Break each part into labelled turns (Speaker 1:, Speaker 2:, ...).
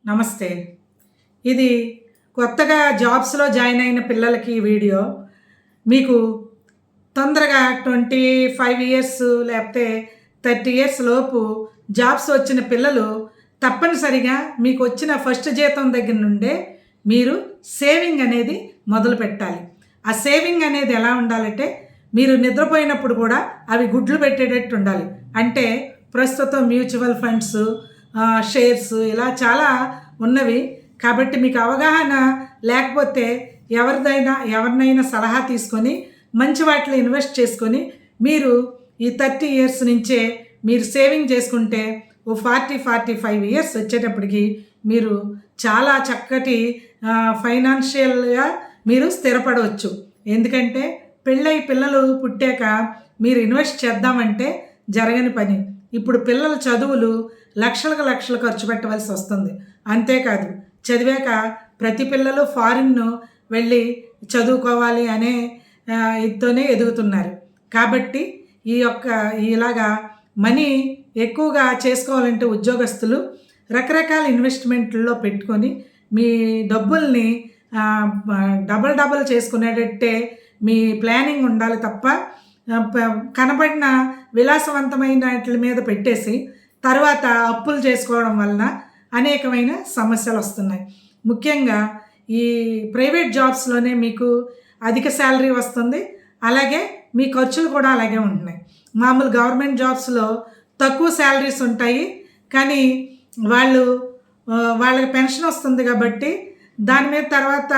Speaker 1: నమస్తే. ఇది కొత్తగా జాబ్స్‌లో జాయిన్ అయిన పిల్లలకి ఈ వీడియో. మీకు తొందరగా 25 ఇయర్స్ లేకపోతే 30 ఇయర్స్ లోపు జాబ్స్ వచ్చిన పిల్లలు తప్పనిసరిగా మీకు వచ్చిన ఫస్ట్ జీతం దగ్గర నుండే మీరు సేవింగ్ అనేది మొదలుపెట్టాలి. ఆ సేవింగ్ అనేది ఎలా ఉండాలంటే మీరు నిద్రపోయినప్పుడు కూడా అవి గుడ్లు పెట్టేటట్టు ఉండాలి. అంటే ప్రస్తుతం మ్యూచువల్ ఫండ్స్, షేర్స్ ఇలా చాలా ఉన్నవి. కాబట్టి మీకు అవగాహన లేకపోతే ఎవరినైనా సలహా తీసుకొని మంచి వాటిలో ఇన్వెస్ట్ చేసుకొని మీరు ఈ 30 ఇయర్స్ నుంచే మీరు సేవింగ్ చేసుకుంటే ఓ 40-45 ఇయర్స్ వచ్చేటప్పటికి మీరు చాలా చక్కటి ఫైనాన్షియల్గా మీరు స్థిరపడవచ్చు. ఎందుకంటే పిల్లలు పుట్టాక మీరు ఇన్వెస్ట్ చేద్దామంటే జరగని పని. ఇప్పుడు పిల్లల చదువులు లక్షలు ఖర్చు పెట్టవలసి వస్తుంది. అంతేకాదు చదివాక ప్రతి పిల్లలు ఫారిన్ వెళ్ళి చదువుకోవాలి అనే ఇదితోనే ఎదుగుతున్నారు. కాబట్టి ఇలాగా మనీ ఎక్కువగా చేసుకోవాలంటే ఉద్యోగస్తులు రకరకాల ఇన్వెస్ట్మెంట్లో పెట్టుకొని మీ డబ్బుల్ని డబల్ చేసుకునేటట్టే మీ ప్లానింగ్ ఉండాలి తప్ప కనబడిన విలాసవంతమైన వాటి మీద పెట్టేసి తర్వాత అప్పులు చేసుకోవడం వలన అనేకమైన సమస్యలు వస్తున్నాయి. ముఖ్యంగా ఈ ప్రైవేట్ జాబ్స్లోనే మీకు అధిక శాలరీ వస్తుంది, అలాగే మీ ఖర్చులు కూడా అలాగే ఉంటున్నాయి. మామూలు గవర్నమెంట్ జాబ్స్లో తక్కువ శాలరీస్ ఉంటాయి, కానీ వాళ్ళకి పెన్షన్ వస్తుంది కాబట్టి దాని మీద తర్వాత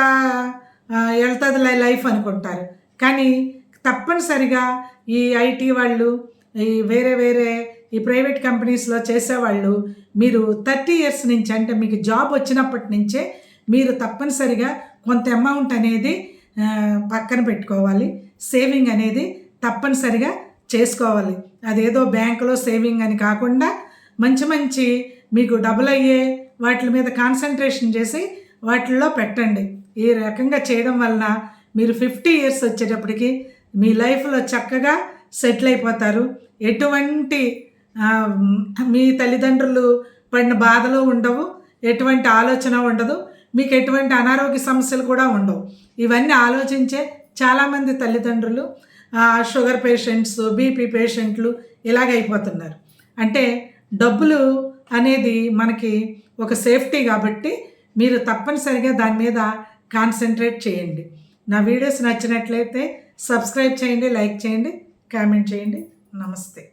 Speaker 1: వెళ్తుంది లైఫ్ అనుకుంటారు. కానీ తప్పనిసరిగా ఈ ఐటీ వాళ్ళు, ఈ వేరే ఈ ప్రైవేట్ కంపెనీస్లో చేసేవాళ్ళు మీరు 30 ఇయర్స్ నుంచి అంటే మీకు జాబ్ వచ్చినప్పటి నుంచే మీరు తప్పనిసరిగా కొంత అమౌంట్ అనేది పక్కన పెట్టుకోవాలి. సేవింగ్ అనేది తప్పనిసరిగా చేసుకోవాలి. అదేదో బ్యాంకులో సేవింగ్ అని కాకుండా మంచి మీకు డబుల్ అయ్యే వాటి మీద కాన్సన్ట్రేషన్ చేసి వాటిల్లో పెట్టండి. ఈ రకంగా చేయడం వలన మీరు 50 ఇయర్స్ వచ్చేటప్పటికి మీ లైఫ్లో చక్కగా సెటిల్ అయిపోతారు. ఎటువంటి మీ తల్లిదండ్రులు పడిన బాధలు ఉండవు, ఎటువంటి ఆలోచన ఉండదు, మీకు ఎటువంటి అనారోగ్య సమస్యలు కూడా ఉండవు. ఇవన్నీ ఆలోచించే చాలామంది తల్లిదండ్రులు షుగర్ పేషెంట్స్, బీపీ పేషెంట్లు ఇలాగైపోతున్నారు. అంటే డబ్బులు అనేది మనకి ఒక సేఫ్టీ కాబట్టి మీరు తప్పనిసరిగా దాని మీద కాన్సన్ట్రేట్ చేయండి. నా వీడియోస్ నచ్చినట్లయితే సబ్స్క్రైబ్ చేయండి, లైక్ చేయండి, కామెంట్ చేయండి. నమస్తే.